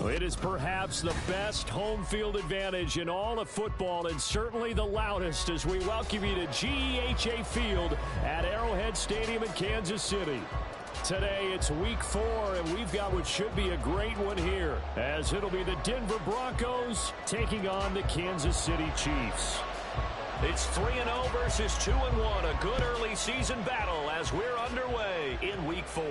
It is perhaps the best home field advantage in all of football and certainly the loudest as we welcome you to GEHA Field at Arrowhead Stadium in Kansas City. Today it's week 4 and we've got what should be a great one here as it'll be the Denver Broncos taking on the Kansas City Chiefs. It's 3-0 versus 2-1, a good early season battle as we're underway in week 4.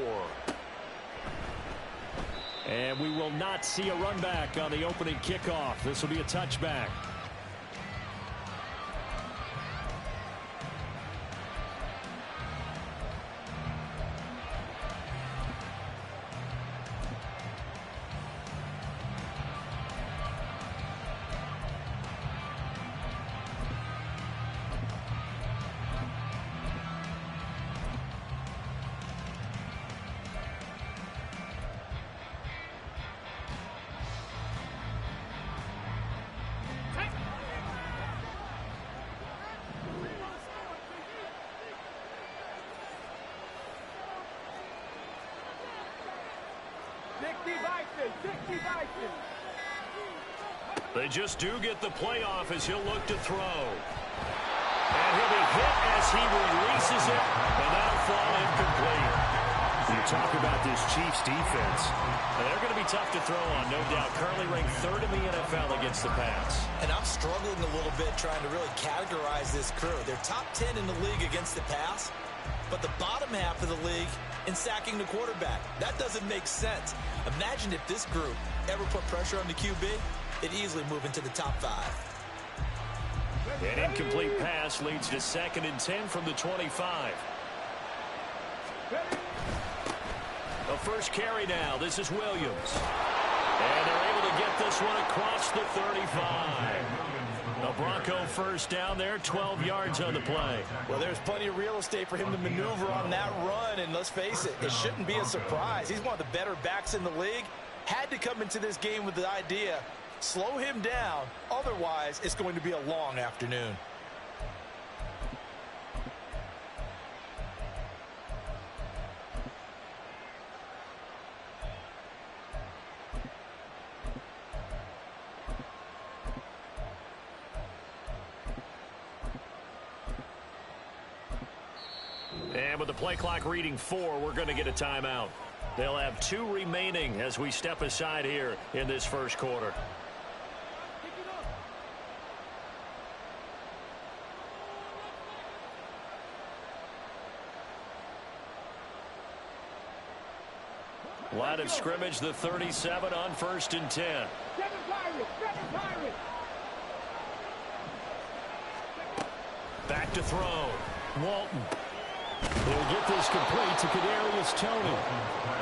And we will not see a run back on the opening kickoff. This will be a touchback. They just do get the playoff as he'll look to throw. And he'll be hit as he releases it, and that'll fall incomplete. You talk about this Chiefs defense. They're going to be tough to throw on, no doubt. Currently ranked 3rd in the NFL against the pass. And I'm struggling a little bit trying to really categorize this crew. They're top 10 in the league against the pass, but the bottom half of the league in sacking the quarterback. That doesn't make sense. Imagine if this group ever put pressure on the QB, it'd easily move into the top 5. An incomplete pass leads to 2nd and 10 from the 25. The first carry now. This is Williams. And they're able to get this one across the 35. The Bronco first down there, 12 yards on the play. Well, there's plenty of real estate for him to maneuver on that run, and let's face it, it shouldn't be a surprise. He's one of the better backs in the league. Had to come into this game with the idea, slow him down, otherwise it's going to be a long afternoon. And with the play clock reading 4, we're going to get a timeout. They'll have 2 remaining as we step aside here in this first quarter. Line of scrimmage, the 37 on 1st and 10. Back to throw. Walton. They'll get this complete to Kadarius Toney.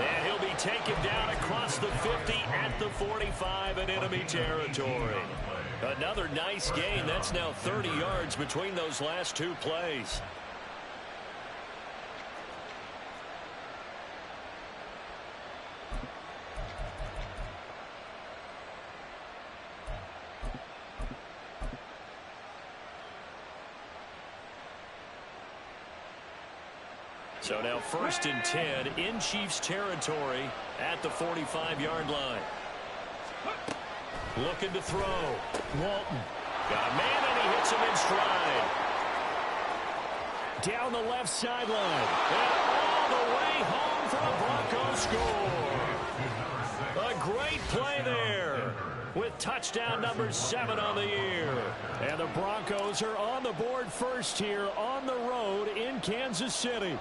And he'll be taken down across the 50 at the 45 in enemy territory. Another nice gain. That's now 30 yards between those last 2 plays. So now 1st and 10 in Chiefs territory at the 45-yard line. Looking to throw. Walton. Got a man, and he hits him in stride. Down the left sideline. And all the way home for the Broncos score. A great play there with touchdown number 7 on the year. And the Broncos are on the board first here on the road in Kansas City.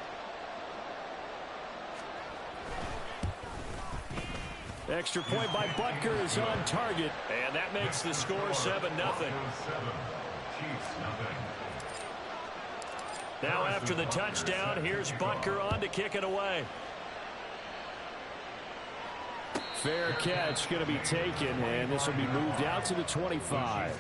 Extra point by Butker is on target. And that makes the score 7-0. Now after the touchdown, here's Butker on to kick it away. Fair catch going to be taken, and this will be moved out to the 25.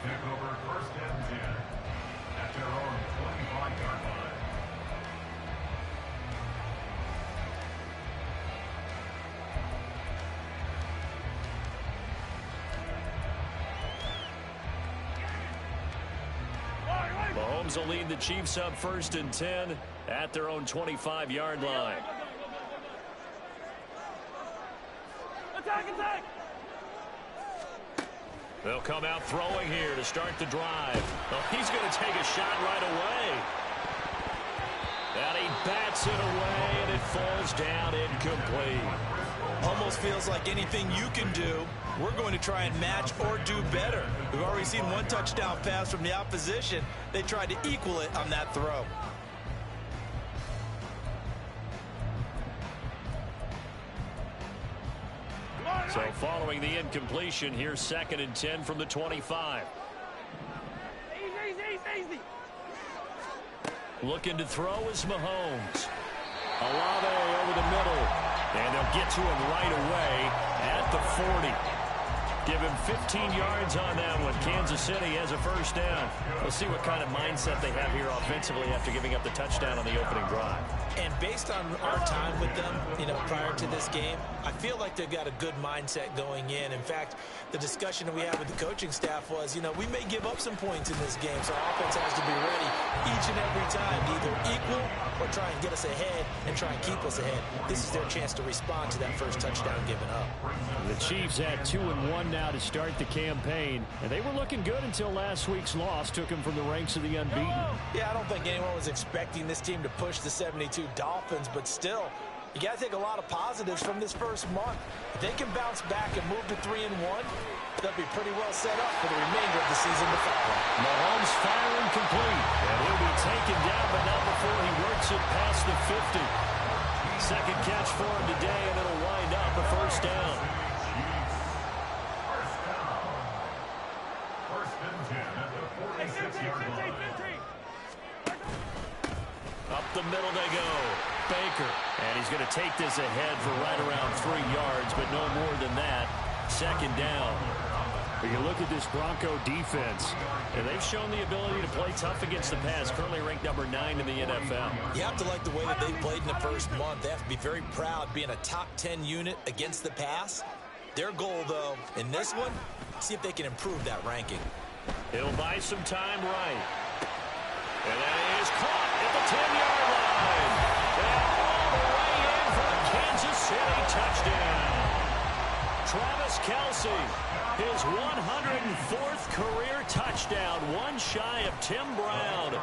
Mahomes will lead the Chiefs up 1st and 10 at their own 25-yard line. Attack, attack! They'll come out throwing here to start the drive. Oh, he's going to take a shot right away. And he bats it away, and it falls down incomplete. Almost feels like anything you can do, we're going to try and match or do better. We've already seen one touchdown pass from the opposition. They tried to equal it on that throw. So following the incompletion, here's 2nd and 10 from the 25. Easy. Looking to throw is Mahomes. Olave over the middle. And they'll get to him right away at the 40. Give him 15 yards on that one. Kansas City has a first down. We'll see what kind of mindset they have here offensively after giving up the touchdown on the opening drive. And based on our time with them, prior to this game, I feel like they've got a good mindset going in. In fact, the discussion that we had with the coaching staff was, we may give up some points in this game, so our offense has to be ready each and every time to either equal or try and get us ahead and try and keep us ahead. This is their chance to respond to that first touchdown given up. The Chiefs had 2-1 now to start the campaign, and they were looking good until last week's loss took them from the ranks of the unbeaten. Yeah, I don't think anyone was expecting this team to push the 72 Dolphins, but still, you got to take a lot of positives from this first month. If they can bounce back and move to 3-1, they'll be pretty well set up for the remainder of the season to follow. Mahomes firing complete, and he'll be taken down, but not before he works it past the 50. Second catch for him today, and it'll wind up a first down. Up the middle they go. Baker. And he's going to take this ahead for right around 3 yards, but no more than that. Second down. When you look at this Bronco defense, and they've shown the ability to play tough against the pass, currently ranked number 9 in the NFL. You have to like the way that they played in the first month. They have to be very proud being a top 10 unit against the pass. Their goal, though, in this one, see if they can improve that ranking. He'll buy some time right. And that is caught at the 10-yard line. And all the way in for a Kansas City touchdown. Travis Kelce, his 104th career touchdown, one shy of Tim Brown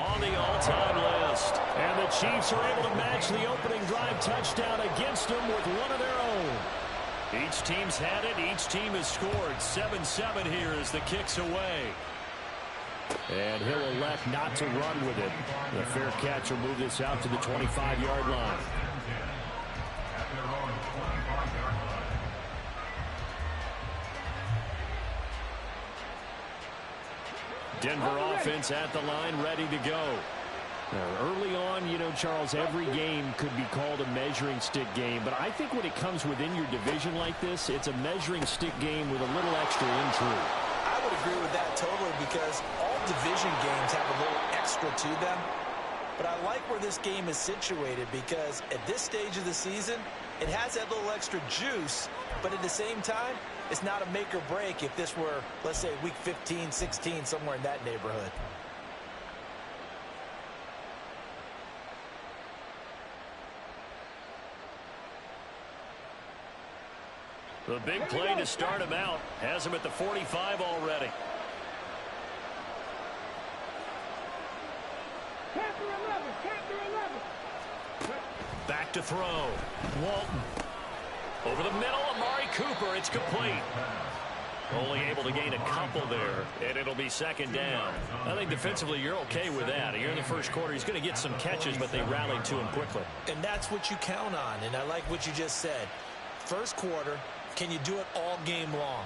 on the all-time list. And the Chiefs are able to match the opening drive touchdown against them with one of their own. Each team's had it. Each team has scored. 7-7 here as the kick's away. And he'll elect not to run with it. The fair catch will move this out to the 25-yard line. Denver offense at the line, ready to go. Early on, Charles, every game could be called a measuring stick game. But I think when it comes within your division like this, it's a measuring stick game with a little extra intrigue. I would agree with that totally because all division games have a little extra to them. But I like where this game is situated because at this stage of the season, it has that little extra juice. But at the same time, it's not a make or break if this were, let's say, week 15, 16, somewhere in that neighborhood. The big play to start him out has him at the 45 already. Back to throw. Walton. Over the middle, Amari Cooper. It's complete. Only able to gain a couple there, and it'll be second down. I think defensively you're okay with that. Here in the first quarter, he's going to get some catches, but they rallied to him quickly. And that's what you count on, and I like what you just said. First quarter, can you do it all game long?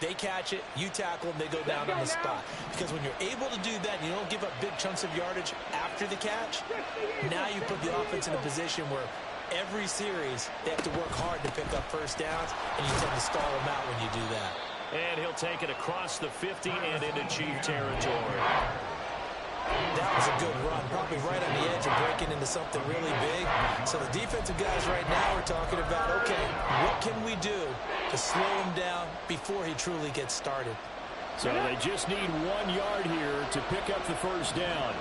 They catch it, you tackle them, they go down on the spot. Because when you're able to do that and you don't give up big chunks of yardage after the catch, now you put the offense in a position where every series they have to work hard to pick up first downs, and you tend to stall them out when you do that. And he'll take it across the 50 and into Chief territory. That was a good run, probably right on the edge of breaking into something really big. So the defensive guys right now are talking about, okay, what can we do to slow him down before he truly gets started? So they just need 1 yard here to pick up the first down.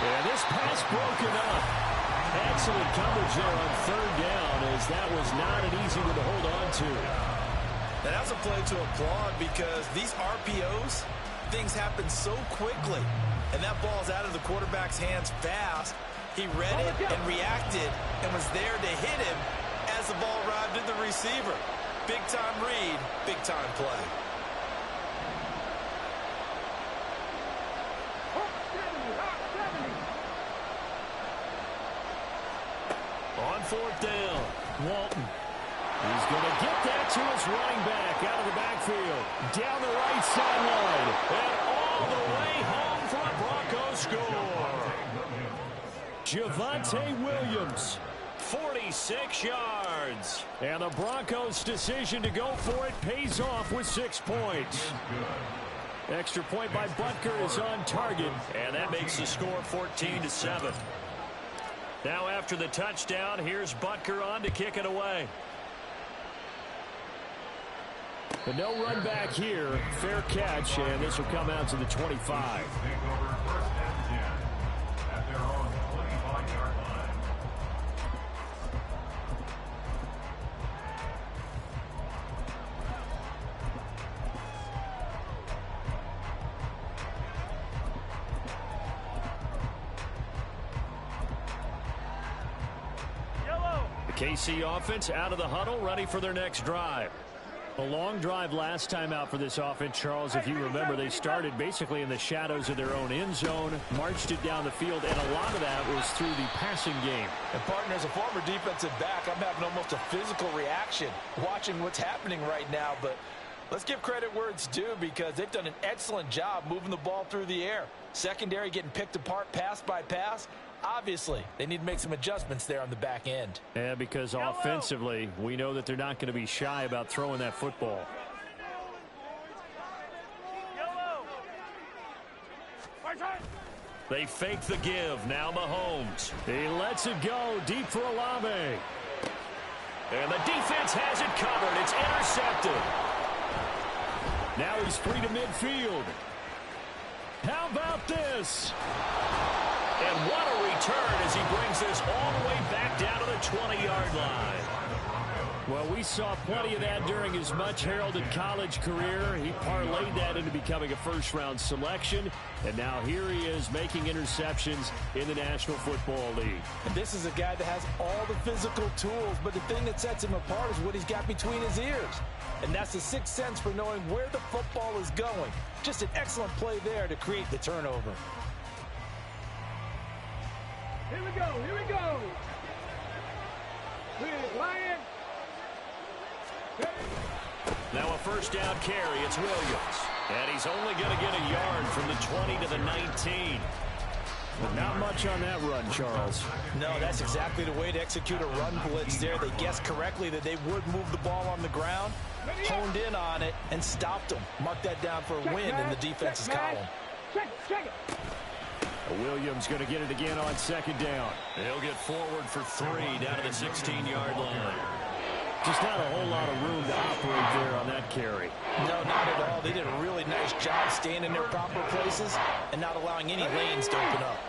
And this pass broken up. Excellent coverage there on third down, as that was not an easy one to hold on to. And that's a play to applaud because these RPOs, things happen so quickly. And that ball's out of the quarterback's hands fast. He read it and reacted and was there to hit him as the ball arrived at the receiver. Big-time read, big-time play. On fourth down, Walton. He's going to get that to his running back out of the backfield. Down the right sideline. And all the way home for a Broncos score. Javonte Williams. 46 yards. And the Broncos' decision to go for it pays off with 6 points. Extra point by Butker is on target. And that makes the score 14-7. Now after the touchdown, here's Butker on to kick it away. But no run back here. Fair catch, and this will come out to the 25. KC offense out of the huddle, ready for their next drive. A long drive last time out for this offense, Charles. If you remember, they started basically in the shadows of their own end zone, marched it down the field, and a lot of that was through the passing game. And, partner, as a former defensive back, I'm having almost a physical reaction watching what's happening right now. But let's give credit where it's due because they've done an excellent job moving the ball through the air. Secondary getting picked apart pass by pass. Obviously, they need to make some adjustments there on the back end. Yeah, because offensively, we know that they're not going to be shy about throwing that football. They fake the give. Now Mahomes. He lets it go deep for Olave. And the defense has it covered. It's intercepted. Now he's free to midfield. How about this? And what a return as he brings this all the way back down to the 20-yard line. Well, we saw plenty of that during his much-heralded college career. He parlayed that into becoming a first-round selection, and now here he is making interceptions in the National Football League. And this is a guy that has all the physical tools, but the thing that sets him apart is what he's got between his ears. And that's the sixth sense for knowing where the football is going. Just an excellent play there to create the turnover. Here we go, here we go. Lion. Now a first down carry, it's Williams. And he's only going to get a yard from the 20 to the 19. But not much on that run, Charles. No, that's exactly the way to execute a run blitz there. They guessed correctly that they would move the ball on the ground, honed in on it, and stopped them. Mark that down for a win in the defense's column. Check it. Williams going to get it again on second down. He'll get forward for 3 down to the 16-yard line. Just not a whole lot of room to operate there on that carry. No, not at all. They did a really nice job staying in their proper places and not allowing any lanes to open up.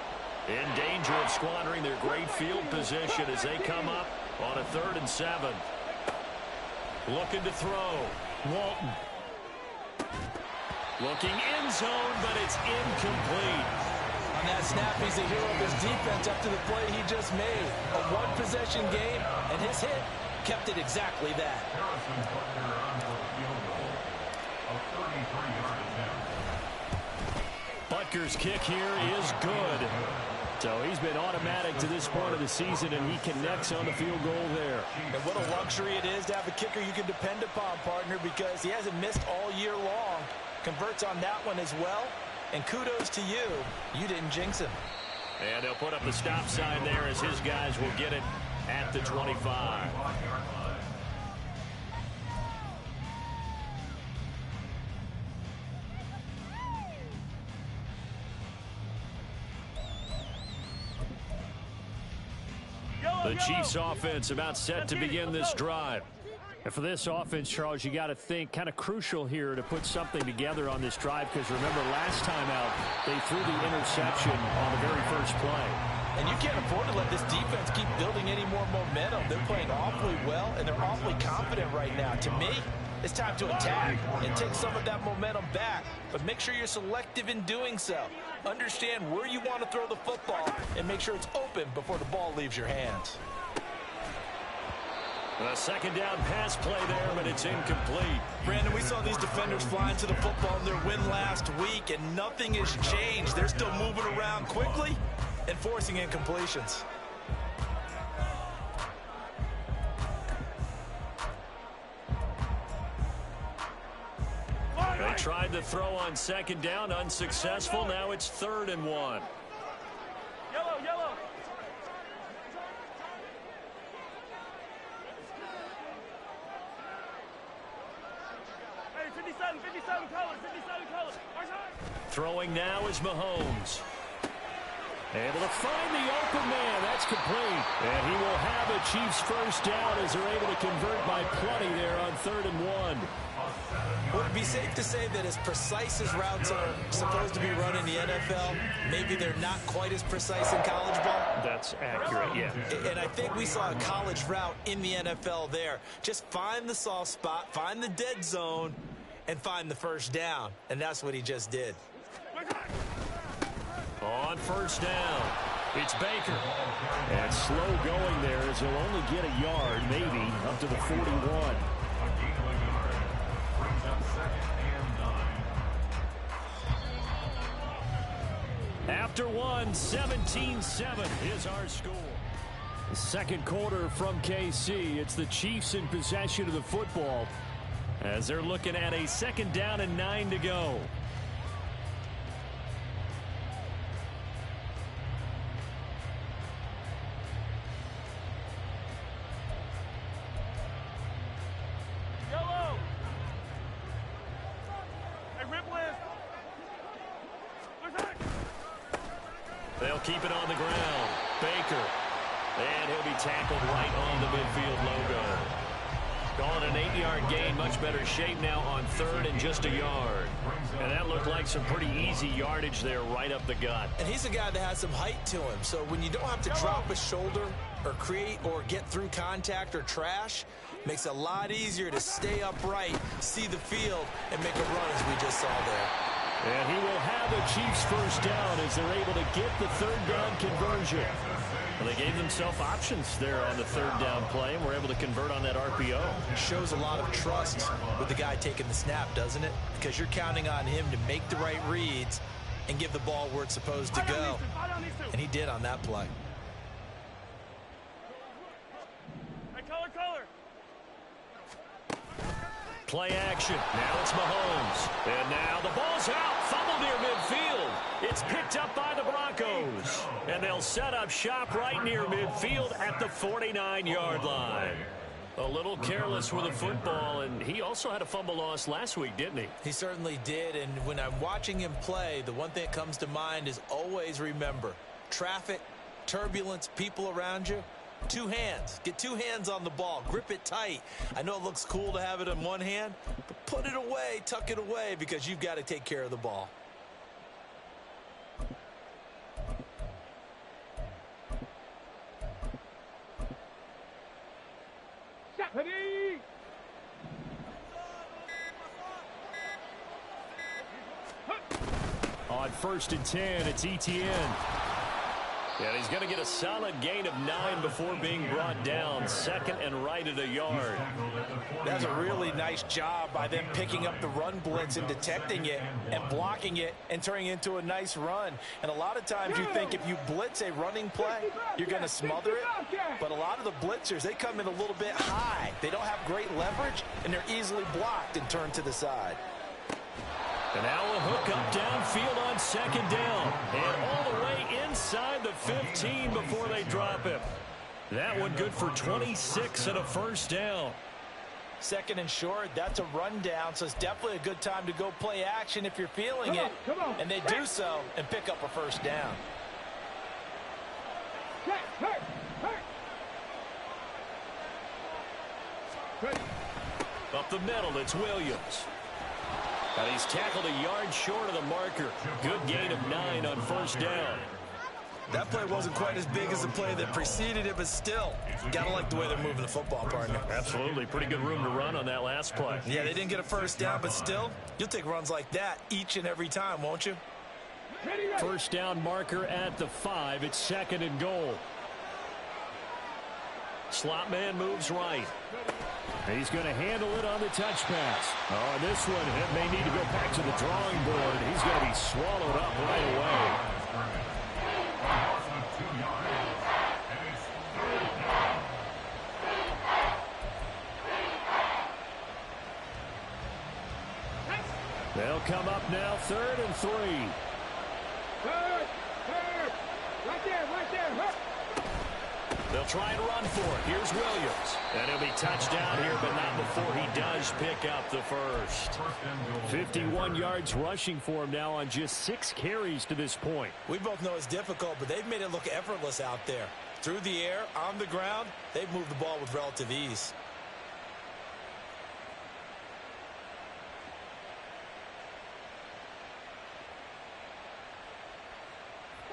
In danger of squandering their great field position as they come up on a 3rd and 7. Looking to throw. Walton. Looking in zone, but it's incomplete. On that snap, he's the hero of his defense after the play he just made. A one-possession game, and his hit kept it exactly that. Butker's kick here is good. So he's been automatic to this point of the season, and he connects on the field goal there. And what a luxury it is to have a kicker you can depend upon, partner, because he hasn't missed all year long. Converts on that one as well. And kudos to you. You didn't jinx him. And they'll put up the stop sign there as his guys will get it at the 25. The Chiefs offense about set to begin this drive. And for this offense, Charles, you got to think kind of crucial here to put something together on this drive because remember last time out they threw the interception on the very first play. And you can't afford to let this defense keep building any more momentum. They're playing awfully well, and they're awfully confident right now. To me, it's time to attack and take some of that momentum back. But make sure you're selective in doing so. Understand where you want to throw the football and make sure it's open before the ball leaves your hands. A second down pass play there, but it's incomplete. Brandon, we saw these defenders flying to the football in their win last week, and nothing has changed. They're still moving around quickly and forcing incompletions. They tried to throw on second down, unsuccessful. Now it's 3rd and 1. Yellow, yellow. Hey, 57 colors, 57 colors. Throwing now is Mahomes. Able to find the open man. That's complete. And he will have a Chiefs first down as they're able to convert by plenty there on 3rd and 1. Would it be safe to say that as precise as routes are supposed to be run in the NFL, maybe they're not quite as precise in college ball? That's accurate, yeah. And I think we saw a college route in the NFL there. Just find the soft spot, find the dead zone, and find the first down. And that's what he just did. On first down, it's Baker. And slow going there as he'll only get a yard, maybe, up to the 41. After one, 17-7 is our score. The second quarter from KC. It's the Chiefs in possession of the football as they're looking at a 2nd down and 9 to go. Yellow. Hey, Ripley. They'll keep it on the ground. Baker. And he'll be tackled right on the midfield logo. Calling an 8-yard gain. Much better shape now on 3rd and just a yard. And that looked like some pretty easy yardage there right up the gut. And he's a guy that has some height to him. So when you don't have to drop a shoulder or create or get through contact or trash, makes it a lot easier to stay upright, see the field, and make a run as we just saw there. And he will have a Chiefs first down as they're able to get the 3rd down conversion. Well, they gave themselves options there on the 3rd down play and were able to convert on that RPO. Shows a lot of trust with the guy taking the snap, doesn't it? Because you're counting on him to make the right reads and give the ball where it's supposed to go. And he did on that play. Hey, color. Play action. Now it's Mahomes. And now the ball's out. Fumble near midfield. It's picked up by the Broncos. And they'll set up shop right near midfield at the 49-yard line. A little careless with the football, and he also had a fumble loss last week, didn't he? He certainly did, and when I'm watching him play, the one thing that comes to mind is always remember, traffic, turbulence, people around you, 2 hands. Get 2 hands on the ball. Grip it tight. I know it looks cool to have it in one hand, but put it away, tuck it away, because you've got to take care of the ball. Ready. On 1st and 10, it's Etienne. And he's going to get a solid gain of 9 before being brought down. 2nd and right at a yard. That's a really nice job by them picking up the run blitz and detecting it and blocking it and turning it into a nice run. And a lot of times you think if you blitz a running play, you're going to smother it. But a lot of the blitzers, they come in a little bit high. They don't have great leverage, and they're easily blocked and turned to the side. And now a hook up downfield on 2nd down. And all the way inside the 15 before they drop him. That one good for 26 and a first down. 2nd and short, that's a rundown, so it's definitely a good time to go play action if you're feeling it. Come on. And they do so and pick up a first down. Hey. Up the middle, it's Williams. And he's tackled a yard short of the marker. Good gain of 9 on first down. That play wasn't quite as big as the play that preceded it, but still, gotta like the way they're moving the football, partner. Absolutely. Pretty good room to run on that last play. Yeah, they didn't get a first down, but still, you'll take runs like that each and every time, won't you? First down marker at the 5. It's 2nd and goal. Slot man moves right. He's going to handle it on the touch pass. Oh, this one, it may need to go back to the drawing board. He's going to be swallowed up right away. They'll come up now, 3rd and 3. Third. Right there. They'll try and run for it. Here's Williams. And he'll be touched down here, but not before he does pick up the first. 51 yards rushing for him now on just 6 carries to this point. We both know it's difficult, but they've made it look effortless out there. Through the air, on the ground, they've moved the ball with relative ease.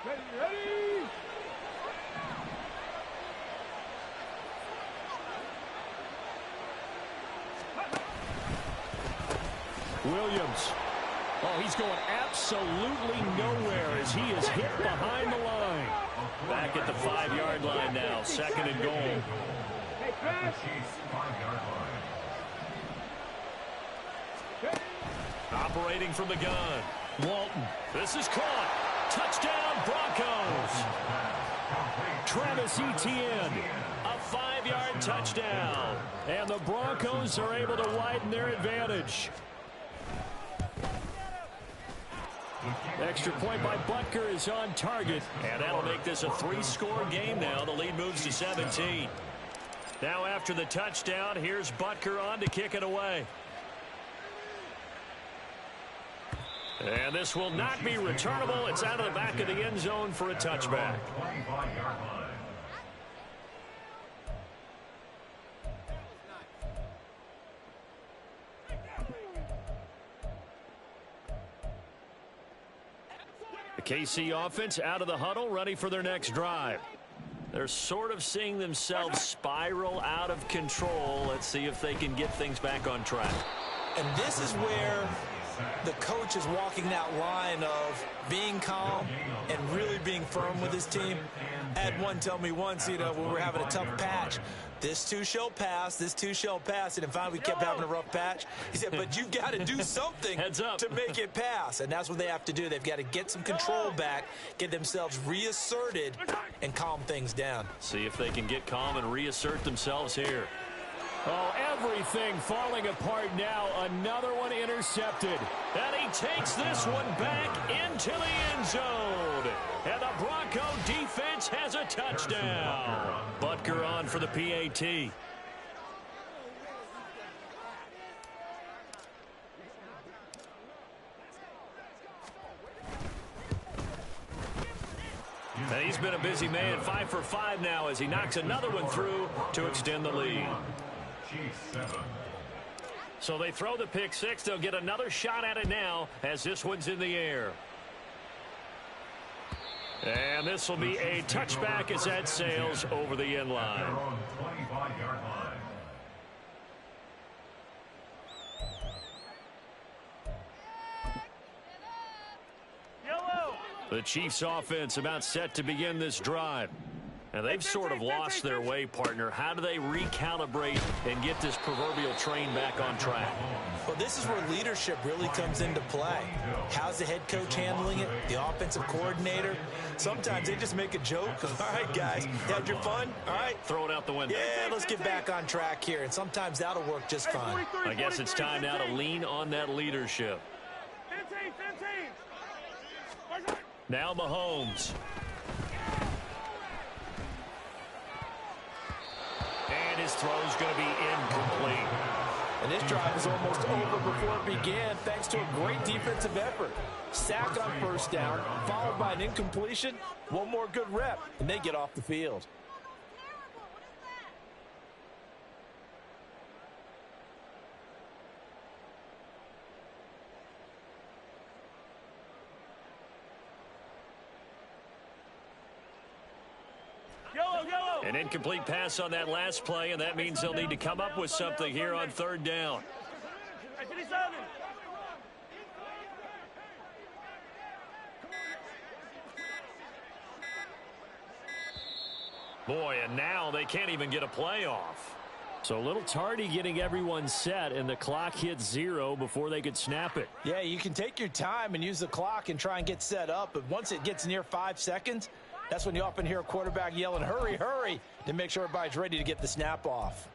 Ready. Williams. Oh, he's going absolutely nowhere as he is hit behind the line. Back at the 5-yard line now. 2nd and goal. Hey, crash. Operating from the gun. Walton. This is caught. Touchdown, Broncos. Travis Etienne. A 5-yard touchdown. And the Broncos are able to widen their advantage. Extra point by Butker is on target. And that'll make this a 3-score game now. The lead moves to 17. Now after the touchdown, here's Butker on to kick it away. And this will not be returnable. It's out of the back of the end zone for a touchback. The KC offense out of the huddle, ready for their next drive. They're sort of seeing themselves spiral out of control. Let's see if they can get things back on track. And this is where the coach is walking that line of being calm and really being firm with his team. I had one tell me once, when we were having a tough patch, this too shall pass, this too shall pass, and finally we kept having a rough patch. He said, but you got to do something Heads up. to make it pass, and that's what they have to do. They've got to get some control back, get themselves reasserted, and calm things down. See if they can get calm and reassert themselves here. Oh, everything falling apart now. Another one intercepted. And he takes this one back into the end zone. And the Bronco defense has a touchdown. Butker on for the PAT. And he's been a busy man. 5 for 5 now as he knocks another one through to extend the lead. So they throw the pick six. They'll get another shot at it now as this one's in the air. And this will be a touchback as that sails over the end line. Yellow. The Chiefs offense about set to begin this drive. And they've sort of lost their way, partner. How do they recalibrate and get this proverbial train back on track? Well, this is where leadership really comes into play. How's the head coach handling it? The offensive coordinator? Sometimes they just make a joke. All right, guys, you had your fun? All right. Throw it out the window. Yeah, let's get back on track here. And sometimes that'll work just fine. I guess it's time now to lean on that leadership. 15. Now Mahomes. And his throw's going to be incomplete. And this drive is almost over before it began thanks to a great defensive effort. Sack on first down, followed by an incompletion. One more good rep, and they get off the field. An incomplete pass on that last play, and that means they'll need to come up with something here on third down. Boy, and now they can't even get a play off. So a little tardy getting everyone set, and the clock hits 0 before they could snap it. Yeah, you can take your time and use the clock and try and get set up, but once it gets near 5 seconds, that's when you often hear a quarterback yelling, hurry, hurry, to make sure everybody's ready to get the snap off.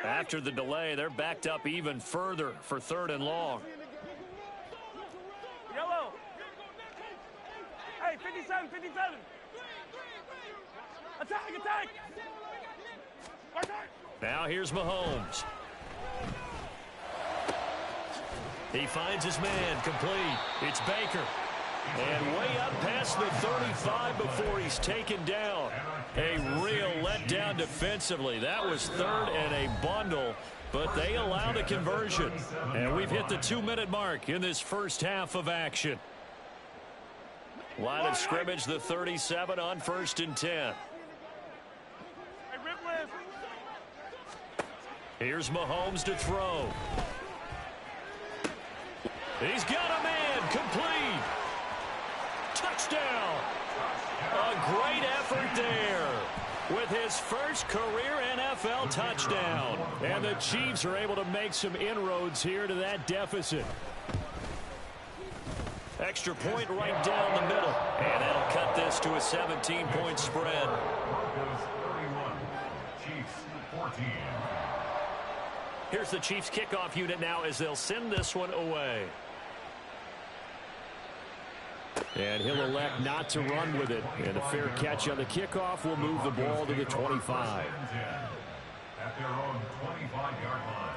After the delay, they're backed up even further for third and long. Yellow. Hey, 57, 57. Attack, attack. Now here's Mahomes. He finds his man, complete. It's Baker. And way up past the 35 before he's taken down. A real letdown defensively. That was third and a bundle, but they allow the conversion. And we've hit the 2-minute mark in this first half of action. Line of scrimmage, the 37 on 1st and 10. Here's Mahomes to throw. He's got a man, complete. Touchdown. A great effort there with his first career NFL touchdown. And the Chiefs are able to make some inroads here to that deficit. Extra point right down the middle. And that'll cut this to a 17-point spread. Here's the Chiefs kickoff unit now as they'll send this one away. And he'll elect not to run with it. And a fair catch on the kickoff will move the ball to the 25. At their own 25-yard line.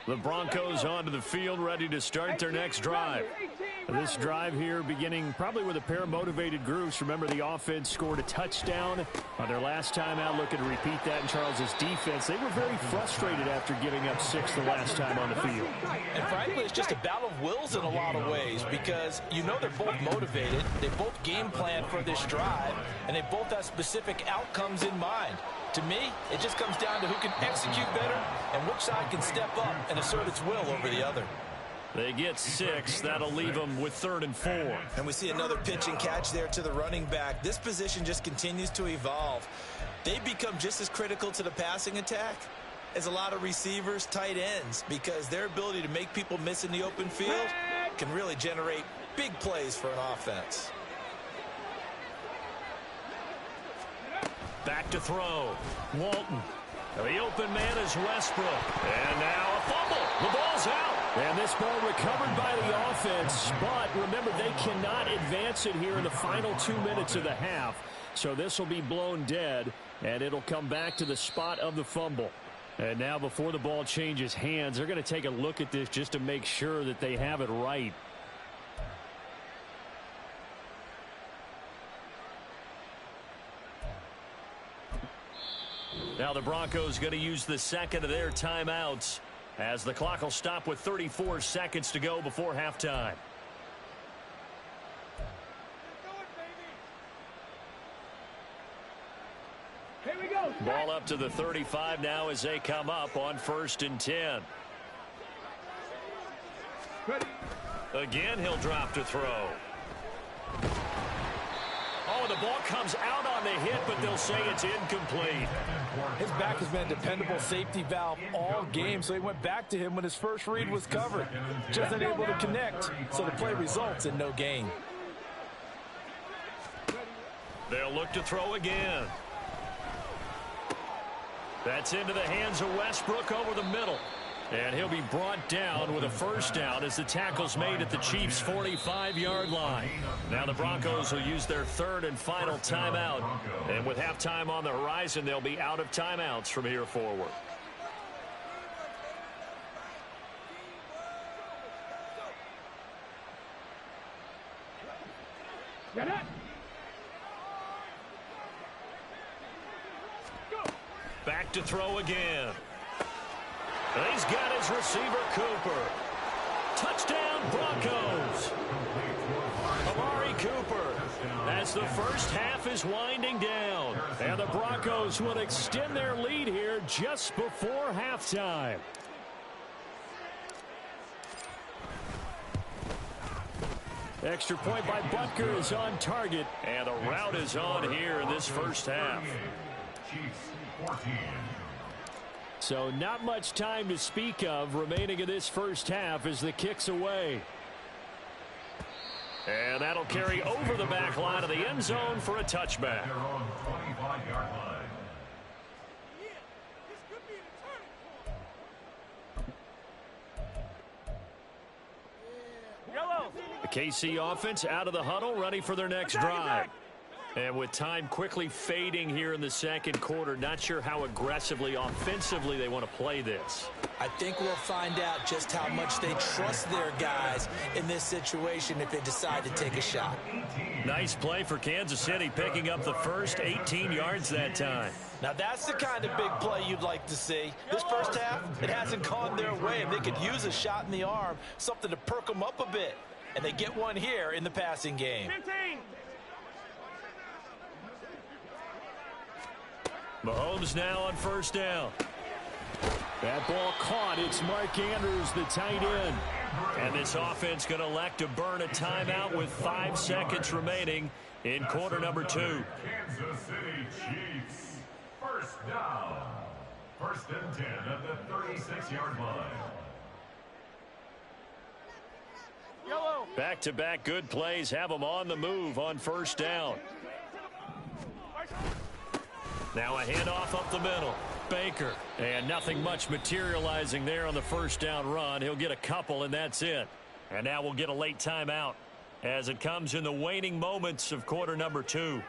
The Broncos onto the field, ready to start their next drive. This drive here beginning probably with a pair of motivated groups. Remember, the offense scored a touchdown on their last time out, looking to repeat that in Charles's defense. They were very frustrated after giving up 6 the last time on the field. And frankly, it's just a battle of wills in a lot of ways because you know they're both motivated, they both game plan for this drive, and they both have specific outcomes in mind. To me, it just comes down to who can execute better and which side can step up and assert its will over the other. They get 6. That'll leave them with 3rd and 4. And we see another pitch and catch there to the running back. This position just continues to evolve. They become just as critical to the passing attack as a lot of receivers, tight ends, because their ability to make people miss in the open field can really generate big plays for an offense. Back to throw. Walton. The open man is Westbrook. And now a fumble. The ball's out. And this ball recovered by the offense. But remember, they cannot advance it here in the final 2 minutes of the half. So this will be blown dead, and it'll come back to the spot of the fumble. And now before the ball changes hands, they're going to take a look at this just to make sure that they have it right. Now the Broncos going to use the second of their timeouts as the clock will stop with 34 seconds to go before halftime. Here we go. Ball up to the 35 now as they come up on 1st and 10. Ready. Again, he'll drop to throw. Oh, the ball comes out on the hit, but they'll say it's incomplete. His back has been a dependable safety valve all game, so he went back to him when his first read was covered. Just unable to connect, so the play results in no gain. They'll look to throw again. That's into the hands of Westbrook over the middle. And he'll be brought down with a first down as the tackle's made at the Chiefs' 45-yard line. Now the Broncos will use their third and final timeout. And with halftime on the horizon, they'll be out of timeouts from here forward. Back to throw again. And he's got his receiver, Cooper. Touchdown, Broncos. Amari Cooper, as the first half is winding down. And the Broncos will extend their lead here just before halftime. Extra point by Butker is on target. And the route is on here in this first half. So not much time to speak of remaining in this first half as the kick's away. And that'll carry over the back line of the end zone for a touchback. The KC offense out of the huddle, ready for their next drive. And with time quickly fading here in the second quarter, not sure how aggressively, offensively they want to play this. I think we'll find out just how much they trust their guys in this situation if they decide to take a shot. Nice play for Kansas City, picking up the first 18 yards that time. Now that's the kind of big play you'd like to see. This first half, it hasn't gone their way, and they could use a shot in the arm, something to perk them up a bit. And they get one here in the passing game. 15. Mahomes now on first down. That ball caught. It's Mark Andrews, the tight end. And this offense going to elect to burn a timeout with 5 seconds remaining in quarter number 2. Kansas City Chiefs. First down. First and 10 at the 36-yard line. Yellow. Back-to-back good plays have them on the move on first down. Now a handoff up the middle. Baker. And nothing much materializing there on the first down run. He'll get a couple, and that's it. And now we'll get a late timeout as it comes in the waning moments of quarter number 2.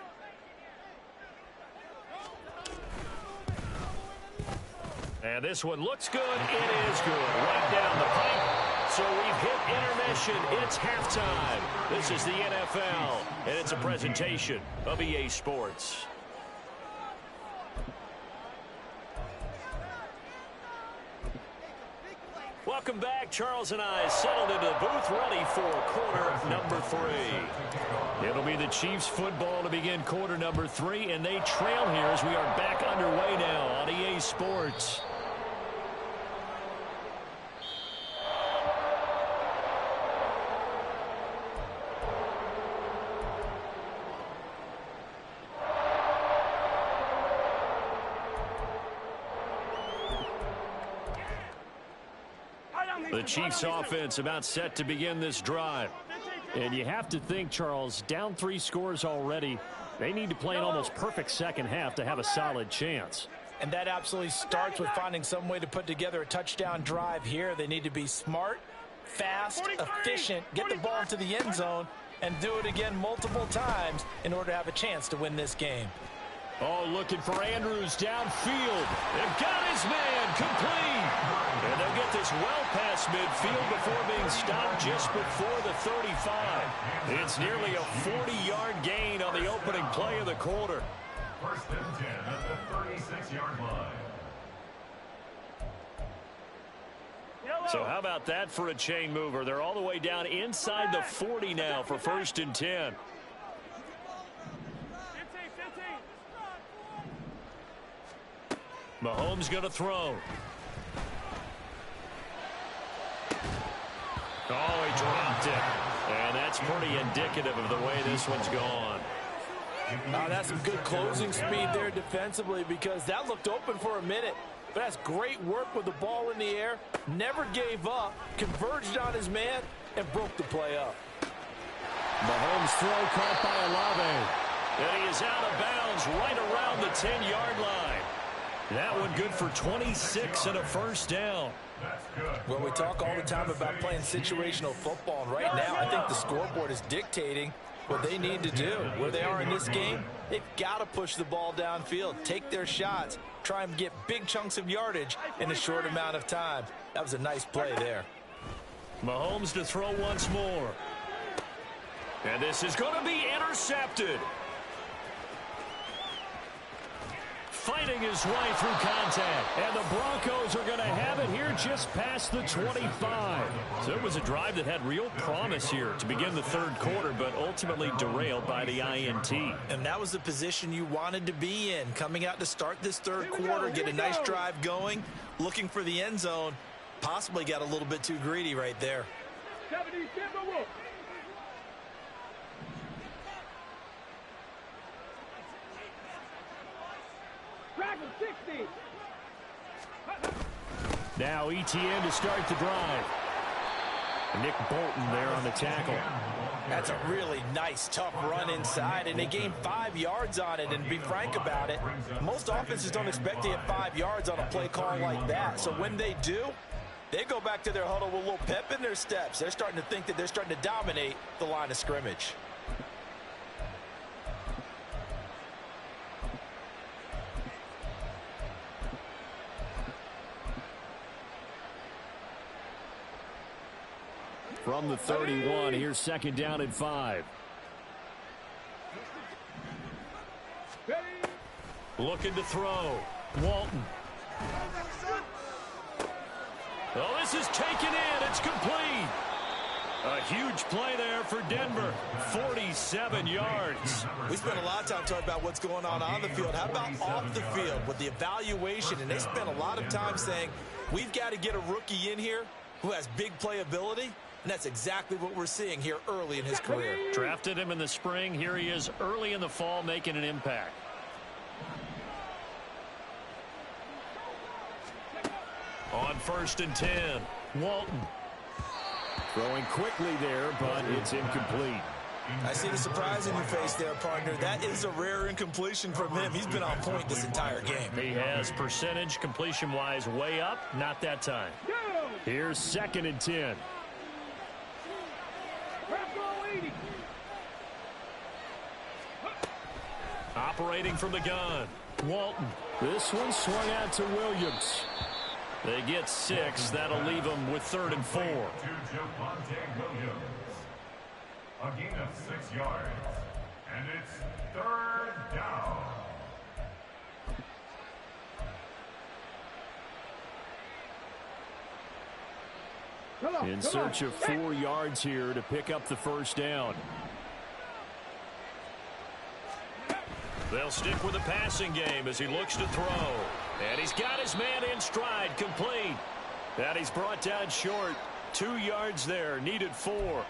And this one looks good. It is good. Right down the pipe. So we've hit intermission. It's halftime. This is the NFL, and it's a presentation of EA Sports. Welcome back. Charles and I settled into the booth, ready for quarter number 3. It'll be the Chiefs football to begin quarter number 3, and they trail here as we are back underway now on EA Sports. The Chiefs offense about set to begin this drive. And you have to think, Charles, down 3 scores already. They need to play an almost perfect second half to have a solid chance. And that absolutely starts with finding some way to put together a touchdown drive here. They need to be smart, fast, efficient, get the ball into the end zone, and do it again multiple times in order to have a chance to win this game. Oh, looking for Andrews downfield. They've got his man complete. And they'll get this well past midfield before being stopped just before the 35. It's nearly a 40-yard gain on the opening play of the quarter. First and 10 at the 36-yard line. So how about that for a chain mover? They're all the way down inside the 40 now for first and 10. Mahomes going to throw. Oh, he dropped it. And that's pretty indicative of the way this one's gone. That's some good closing speed there defensively, because that looked open for a minute. But that's great work with the ball in the air. Never gave up, converged on his man, and broke the play up. Mahomes' throw caught by Olave. And he is out of bounds right around the 10-yard line. That one good for 26 and a first down. Well, we talk all the time about playing situational football, and right now I think the scoreboard is dictating what they need to do. Where they are in this game, they've got to push the ball downfield, take their shots, try and get big chunks of yardage in a short amount of time. That was a nice play there. Mahomes to throw once more. And this is going to be intercepted. Fighting his way through contact. And the Broncos are going to have it here just past the 25. So it was a drive that had real promise here to begin the third quarter, but ultimately derailed by the INT. And that was the position you wanted to be in. Coming out to start this third quarter, get a nice drive going, looking for the end zone. Possibly got a little bit too greedy right there. 70, Now ETN to start the drive. Nick Bolton there on the tackle. That's a really nice, tough run inside, and they gained 5 yards on it. And to be frank about it, most offenses don't expect to get 5 yards on a play call like that. So when they do, they go back to their huddle with a little pep in their steps. They're starting to think that they're starting to dominate the line of scrimmage. From the 31, here's second down and 5. Looking to throw. Walton. Oh, this is taken in. It's complete. A huge play there for Denver. 47 yards. We spent a lot of time talking about what's going on the field. How about off the field with the evaluation? And they spent a lot of time saying, we've got to get a rookie in here who has big playability. And that's exactly what we're seeing here early in his career. Drafted him in the spring. Here he is early in the fall making an impact. On 1st and 10, Walton. Throwing quickly there, but it's incomplete. I see the surprise in your face there, partner. That is a rare incompletion from him. He's been on point this entire game. He has percentage completion-wise way up. Not that time. Here's 2nd and 10. Operating from the gun. Walton. This one swung out to Williams. They get 6. That'll leave them with 3rd and 4. To Javonte Williams. A gain of 6 yards. And it's 3rd down. In search of 4 yards here to pick up the first down. They'll stick with the passing game as he looks to throw. And he's got his man in stride, complete. And he's brought down short. 2 yards there, needed 4.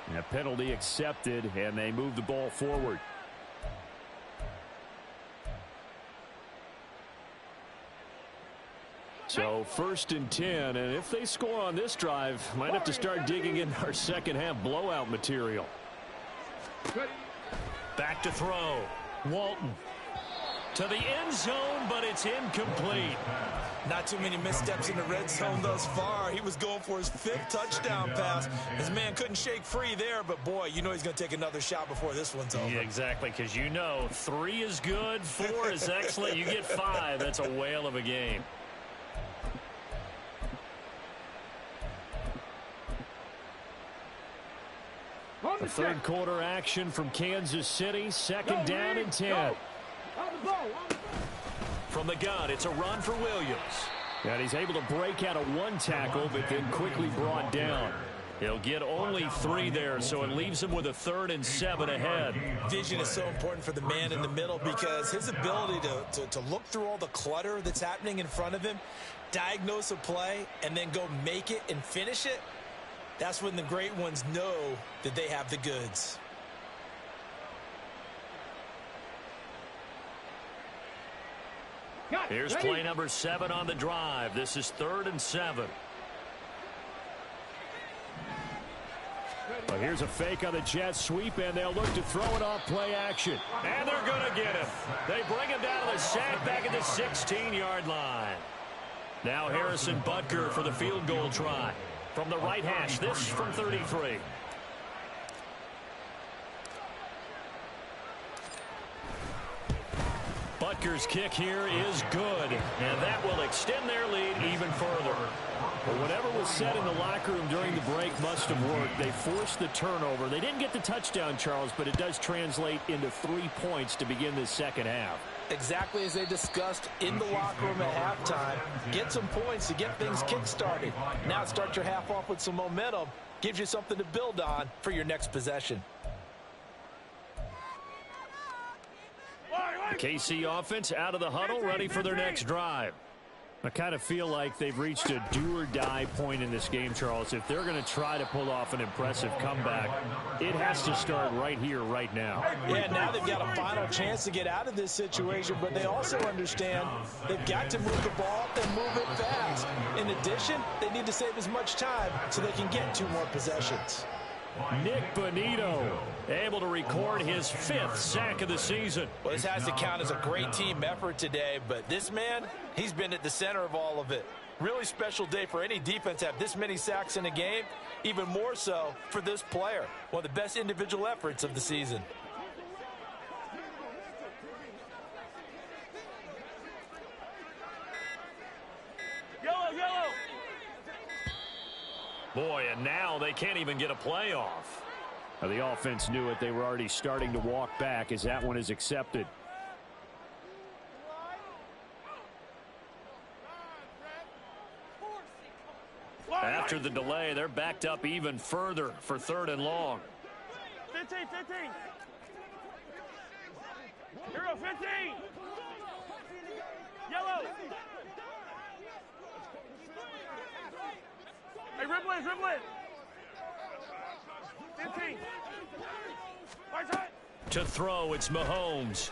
And a penalty accepted, and they move the ball forward. So 1st and 10, and if they score on this drive, might have to start digging in our second half blowout material. Back to throw. Walton. To the end zone, but it's incomplete. Not too many missteps in the red zone thus far. He was going for his 5th touchdown pass. His man couldn't shake free there, but boy, you know he's going to take another shot before this one's over. Yeah, exactly, because you know 3 is good, 4 is excellent. You get 5, that's a whale of a game. The third quarter action from Kansas City. 2nd down and 10. From the gun, it's a run for Williams. And he's able to break out of 1 tackle, but then quickly brought down. He'll get only 3 there, so it leaves him with a 3rd and 7 ahead. Vision is so important for the man in the middle because his ability to look through all the clutter that's happening in front of him, diagnose a play, and then go make it and finish it, that's when the great ones know that they have the goods. Here's play number 7 on the drive. This is 3rd and 7. Well, here's a fake on the jet sweep, and they'll look to throw it off play action. And they're going to get him. They bring him down to the sack back at the 16-yard line. Now Harrison Butker for the field goal try. From the right hash, this from 33. Butker's kick here is good, and that will extend their lead even further. Well, whatever was said in the locker room during the break must have worked. They forced the turnover. They didn't get the touchdown, Charles, but it does translate into 3 points to begin this second half. Exactly as they discussed in the locker room at halftime. Get some points to get things kick-started. Now start your half off with some momentum. Gives you something to build on for your next possession. The KC offense out of the huddle, ready for their next drive. I kind of feel like they've reached a do-or-die point in this game, Charles. If they're going to try to pull off an impressive comeback, it has to start right here, right now. Yeah, now they've got a final chance to get out of this situation, but they also understand they've got to move the ball and move it fast. In addition, they need to save as much time so they can get 2 more possessions. Nick Bonito able to record his 5th sack of the season. Well, this has to count as a great team effort today, but this man, he's been at the center of all of it. Really special day for any defense to have this many sacks in a game, even more so for this player. One of the best individual efforts of the season. Yellow. Boy, and now they can't even get a play off. Now, the offense knew it. They were already starting to walk back as that one is accepted. After the delay, they're backed up even further for 3rd and long. 15. Here we go, 15. Yellow. Hey, dribble it. 15. Right side. To throw, it's Mahomes.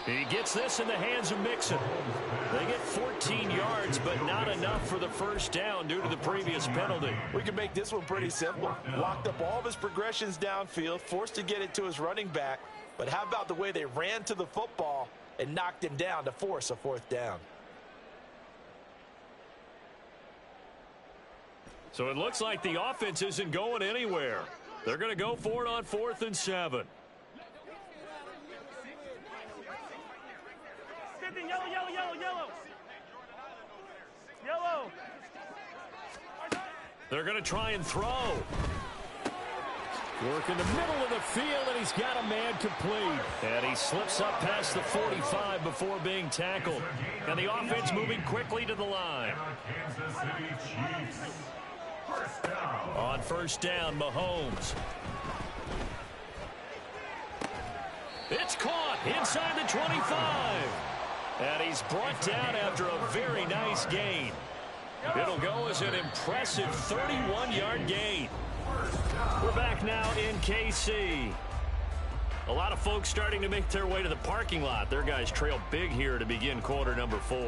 He gets this in the hands of Mixon. They get 14 yards, but not enough for the first down due to the previous penalty. We can make this one pretty simple. Locked up all of his progressions downfield, forced to get it to his running back. But how about the way they ran to the football and knocked him down to force a 4th down? So it looks like the offense isn't going anywhere. They're going to go for it on 4th and 7. 15, yellow. They're going to try and throw. Work in the middle of the field, and he's got a man complete. And he slips up past the 45 before being tackled. And the offense moving quickly to the line. Kansas City Chiefs. First down. On 1st down, Mahomes. It's caught inside the 25. And he's brought down after a very nice gain. It'll go as an impressive 31-yard gain. We're back now in KC. A lot of folks starting to make their way to the parking lot. Their guys trail big here to begin quarter number 4.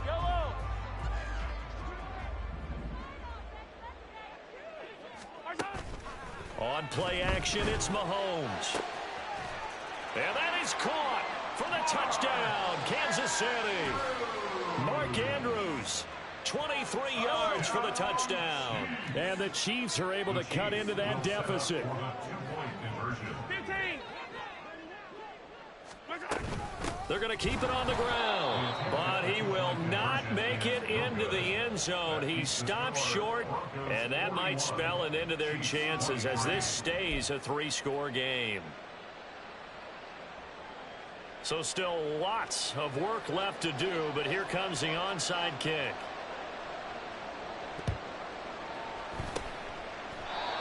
Yellow. On play action, it's Mahomes. And that is caught for the touchdown, Kansas City. Mark Andrews, 23 yards for the touchdown. And the Chiefs are able to cut into that deficit. 15. They're going to keep it on the ground, but he will not make it into the end zone. He stops short, and that might spell an end to their chances as this stays a 3-score game. So still lots of work left to do, but here comes the onside kick.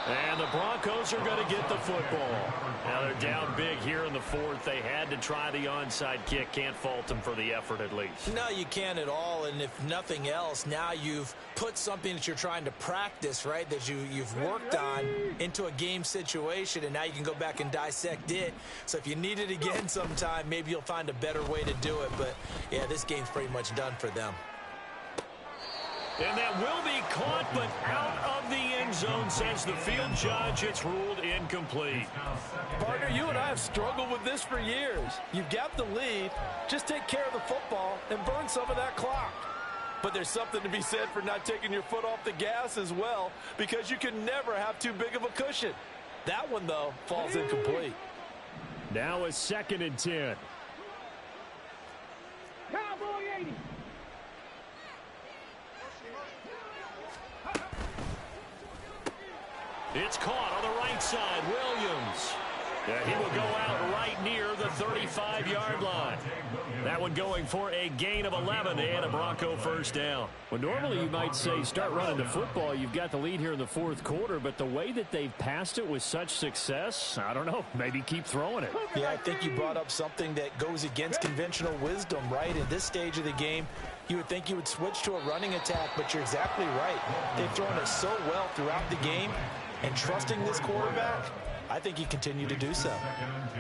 And the Broncos are going to get the football. Now they're down big here in the 4th. They had to try the onside kick. Can't fault them for the effort at least. No, you can't at all. And if nothing else, now you've put something that you're trying to practice, right, that you've worked on into a game situation, and now you can go back and dissect it. So if you need it again sometime, maybe you'll find a better way to do it. But, yeah, this game's pretty much done for them. And that will be caught, but out of the end zone, says the field judge. It's ruled incomplete. Partner, you and I have struggled with this for years. You've got the lead. Just take care of the football and burn some of that clock. But there's something to be said for not taking your foot off the gas as well, because you can never have too big of a cushion. That one, though, falls incomplete. Now a 2nd and 10. Cowboy 80. It's caught on the right side. Williams. He will go out right near the 35-yard line. That one going for a gain of 11 and a Bronco first down. Well, normally you might say start running the football. You've got the lead here in the 4th quarter, but the way that they've passed it with such success, I don't know, maybe keep throwing it. Yeah, I think you brought up something that goes against conventional wisdom, right? In this stage of the game, you would think you would switch to a running attack, but you're exactly right. They've thrown it so well throughout the game, and trusting this quarterback, I think he continued to do so.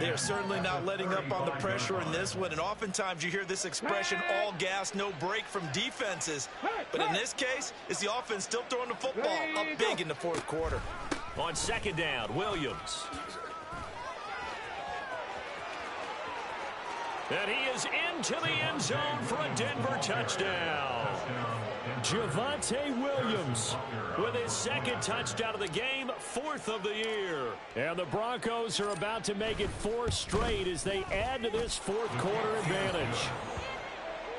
They are certainly not letting up on the pressure in this one, and oftentimes you hear this expression, all gas, no break from defenses. But in this case, it's the offense still throwing the football up big in the 4th quarter. On 2nd down, Williams. And he is into the end zone for a Denver touchdown. Javonte Williams With his 2nd touchdown of the game, 4th of the year. And the Broncos are about to make it 4 straight as they add to this 4th quarter advantage.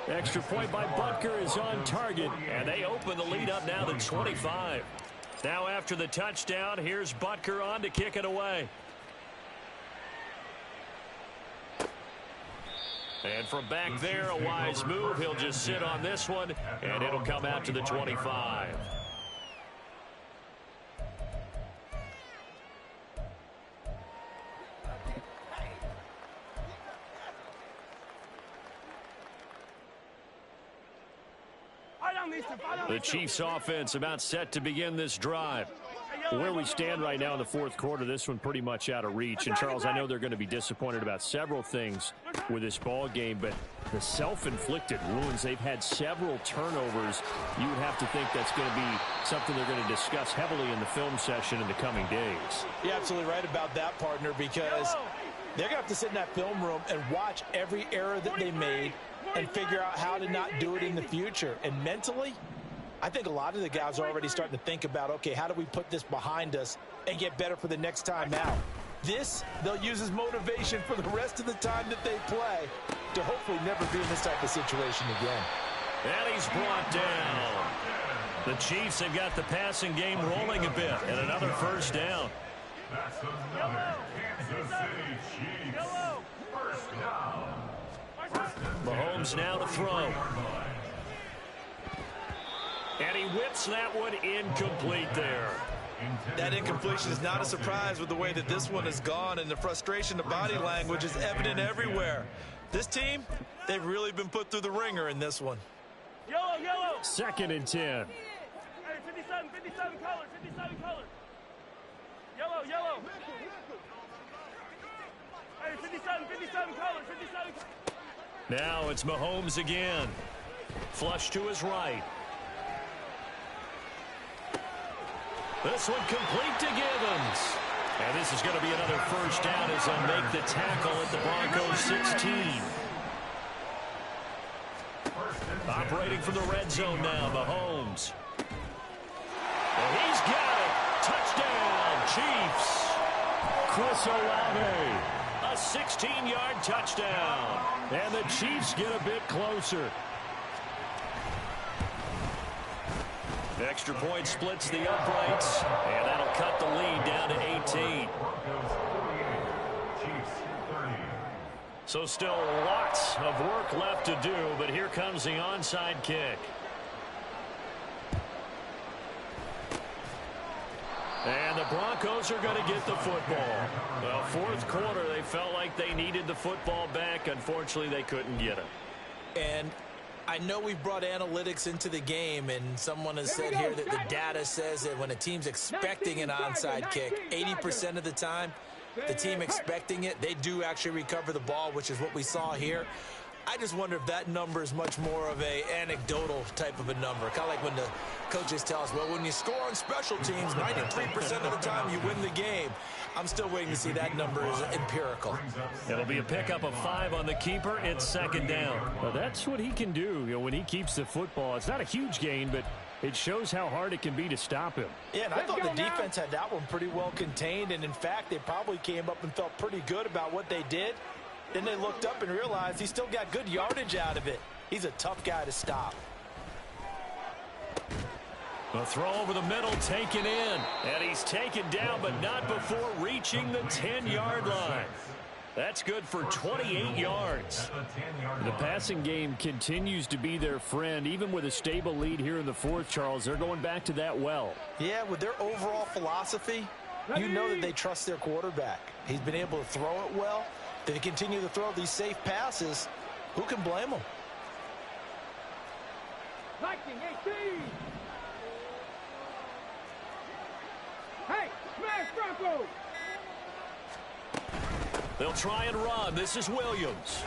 Extra point by Butker is on target, and they open the lead up now to 25. Now after the touchdown, here's Butker on to kick it away. And from back there, a wise move. He'll just sit on this one, and it'll come out to the 25. The Chiefs offense about set to begin this drive. Where we stand right now in the 4th quarter, this one pretty much out of reach. And, Charles, I know they're going to be disappointed about several things with this ball game, but the self-inflicted wounds, they've had several turnovers. You would have to think that's going to be something they're going to discuss heavily in the film session in the coming days. You're absolutely right about that, partner, because they're going to have to sit in that film room and watch every error that they made and figure out how to not do it in the future. And mentally, I think a lot of the guys are already starting to think about, okay, how do we put this behind us and get better for the next time out? This, they'll use as motivation for the rest of the time that they play to hopefully never be in this type of situation again. And he's brought down. The Chiefs have got the passing game rolling a bit, and another first down. That's another Kansas City Chiefs first down. Mahomes now to throw. And he whips that one incomplete there. That incompletion is not a surprise with the way that this one has gone, and the frustration, the body language is evident everywhere. This team, they've really been put through the ringer in this one. Yellow. 2nd and 10. Hey, 57 color, 57 color. Yellow. Hey, 57 color, 57 color. Now it's Mahomes again. Flush to his right. This one complete to Givens. And this is going to be another first down as they'll make the tackle at the Broncos 16. Operating from the red zone now, Mahomes. And he's got it. Touchdown, Chiefs. Chris Olave. A 16-yard touchdown. And the Chiefs get a bit closer. Extra point splits the uprights, and that'll cut the lead down to 18. So still lots of work left to do, but here comes the onside kick. And the Broncos are going to get the football. Well, 4th quarter, they felt like they needed the football back. Unfortunately, they couldn't get it. And I know we've brought analytics into the game, and someone has said here that the data says that when a team's expecting an onside kick, 80% of the time, the team expecting it, they do actually recover the ball, which is what we saw here. I just wonder if that number is much more of a anecdotal type of a number. Kind of like when the coaches tell us, well, when you score on special teams, 93% of the time you win the game. I'm still waiting to see that number is empirical. It'll be a pickup of 5 on the keeper. It's second down. Well, that's what he can do, when he keeps the football. It's not a huge gain, but it shows how hard it can be to stop him. Yeah, and I thought the defense had that one pretty well contained, and in fact, they probably came up and felt pretty good about what they did. Then they looked up and realized he still got good yardage out of it. He's a tough guy to stop. The throw over the middle taken in. And he's taken down, but not before reaching the 10-yard line. That's good for 28 yards. The passing game continues to be their friend. Even with a stable lead here in the fourth, Charles, they're going back to that well. Yeah, with their overall philosophy, you know that they trust their quarterback. He's been able to throw it well. They continue to throw these safe passes. Who can blame them? 1918. Hey, smash Bronco. They'll try and run. This is Williams.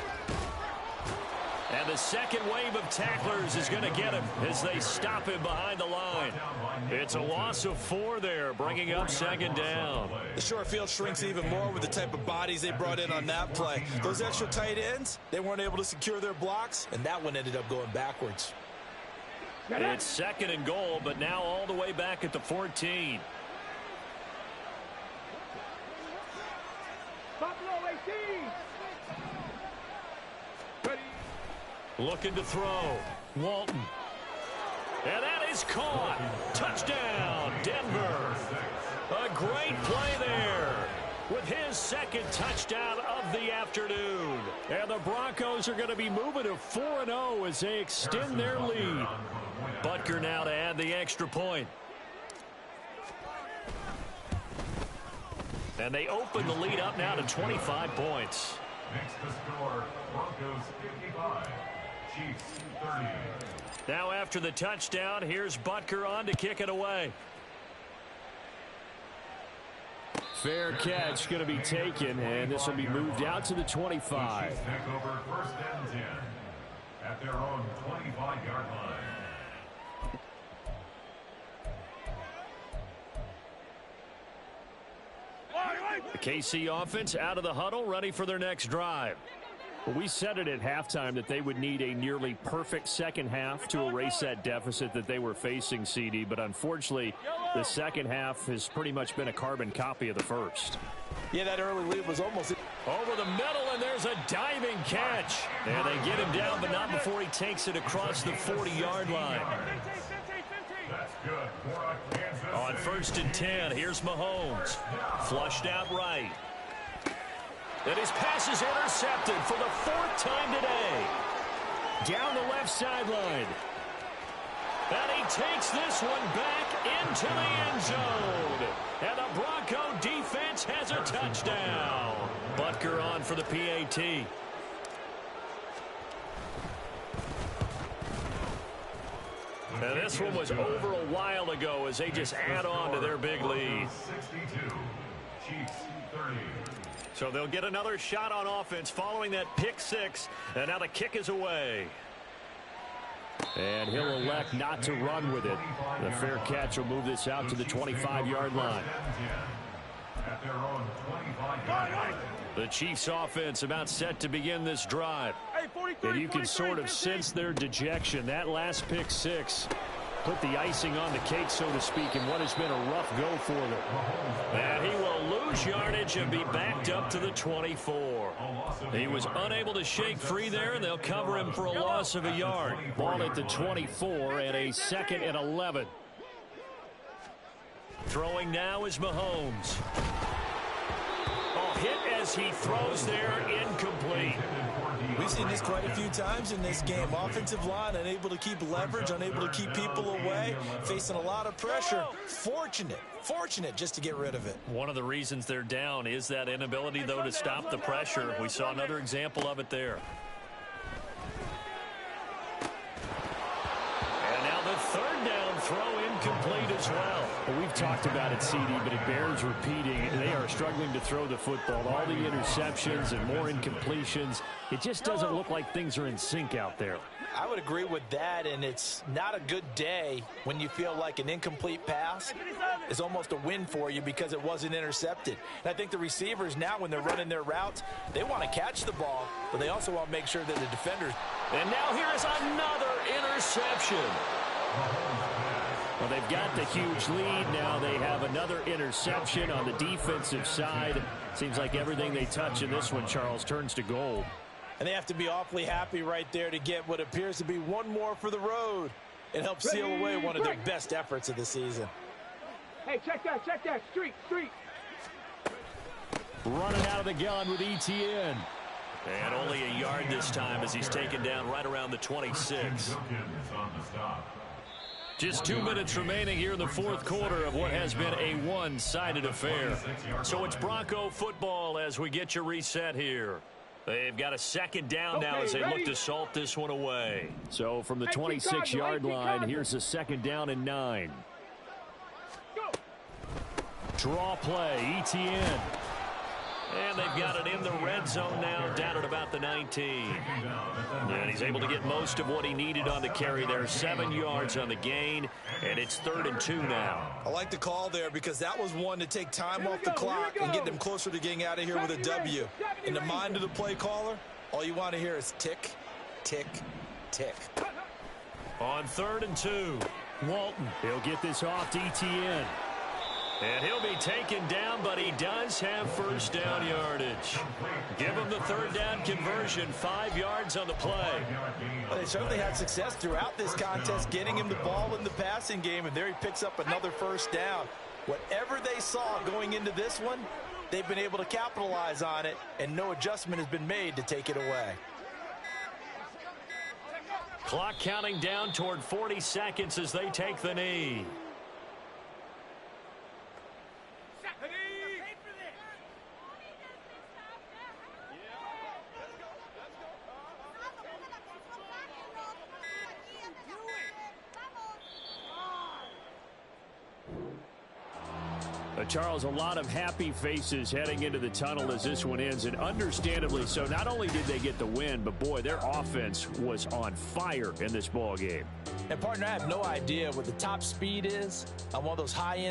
And the second wave of tacklers is going to get him as they stop him behind the line. It's a loss of 4 there, bringing up second down. The short field shrinks even more with the type of bodies they brought in on that play. Those extra tight ends, they weren't able to secure their blocks, and that one ended up going backwards. It's second and goal, but now all the way back at the 14. Buffalo 18. Looking to throw. Walton. And that is caught. Touchdown, Denver. A great play there with his second touchdown of the afternoon. And the Broncos are going to be moving to 4-0 as they extend their lead. Butker now to add the extra point. And they open the lead up now to 25 points. Makes the score Broncos 55, Chiefs 30. Now after the touchdown, here's Butker on to kick it away. Fair catch going to be taken, and this will be moved out to the 25. Chiefs take over first and 10 at their own 25-yard line. The KC offense out of the huddle, ready for their next drive. Well, we said it at halftime that they would need a nearly perfect second half to erase that deficit that they were facing, CD. But unfortunately, the second half has pretty much been a carbon copy of the first. Yeah, that early lead was almost... Over the middle, and there's a diving catch. And they get him down, but not before he takes it across the 40-yard line. That's good for a Kansas On first and 10, here's Mahomes. Flushed out right. And his pass is intercepted for the 4th time today. Down the left sideline. And he takes this one back into the end zone. And the Bronco defense has a touchdown. Butker on for the PAT. And this one was over a while ago as they just add on to their big lead. 62, Chiefs 30. So they'll get another shot on offense following that pick 6. And now the kick is away. And he'll elect not to run with it. The fair catch will move this out to the 25-yard line. At their own 25-yard line. The Chiefs offense about set to begin this drive. And you can sort of sense their dejection. That last pick 6 put the icing on the cake, so to speak, in what has been a rough go for them. And he will lose yardage and be backed up to the 24. He was unable to shake free there, and they'll cover him for a loss of a yard. Ball at the 24 and a 2nd and 11. Throwing now is Mahomes. Hit as he throws there, incomplete. We've seen this quite a few times in this game. Offensive line unable to keep leverage, unable to keep people away, facing a lot of pressure. Fortunate just to get rid of it. One of the reasons they're down is that inability, though, to stop the pressure. We saw another example of it there. And now the 3rd down throw incomplete as well. Well, we've talked about it, CD, but it bears repeating. They are struggling to throw the football. All the interceptions and more incompletions. It just doesn't look like things are in sync out there. I would agree with that, and it's not a good day when you feel like an incomplete pass is almost a win for you because it wasn't intercepted. And I think the receivers now, when they're running their routes, they want to catch the ball, but they also want to make sure that the defenders. And now here is another interception. Well, they've got the huge lead. Now they have another interception on the defensive side. Seems like everything they touch in this one, Charles, turns to gold. And they have to be awfully happy right there to get what appears to be one more for the road. It helps seal away one of their best efforts of the season. Hey, check that, street. Running out of the gun with ETN. And only a yard this time as he's taken down right around the 26. Just 2 minutes remaining here in the fourth quarter of what has been a one-sided affair. So it's Bronco football as we get you reset here. They've got a second down now as they look to salt this one away. So from the 26-yard line, here's a second down and 9. Draw play, ETN. And they've got it in the red zone now, down at about the 19. And he's able to get most of what he needed on the carry there. 7 yards on the gain, and it's 3rd and 2 now. I like the call there because that was one to take time off the clock and get them closer to getting out of here with a W. In the mind of the play caller, all you want to hear is tick, tick, tick. On 3rd and 2. Walton, he'll get this off to ETN. And he'll be taken down, but he does have first down yardage. Give him the 3rd down conversion, 5 yards on the play. Well, they certainly had success throughout this contest, getting him the ball in the passing game, and there he picks up another first down. Whatever they saw going into this one, they've been able to capitalize on it, and no adjustment has been made to take it away. Clock counting down toward 40 seconds as they take the knee. Charles, a lot of happy faces heading into the tunnel as this one ends, and understandably so. Not only did they get the win, but boy, their offense was on fire in this ball game. And partner, I have no idea what the top speed is on one of those high-end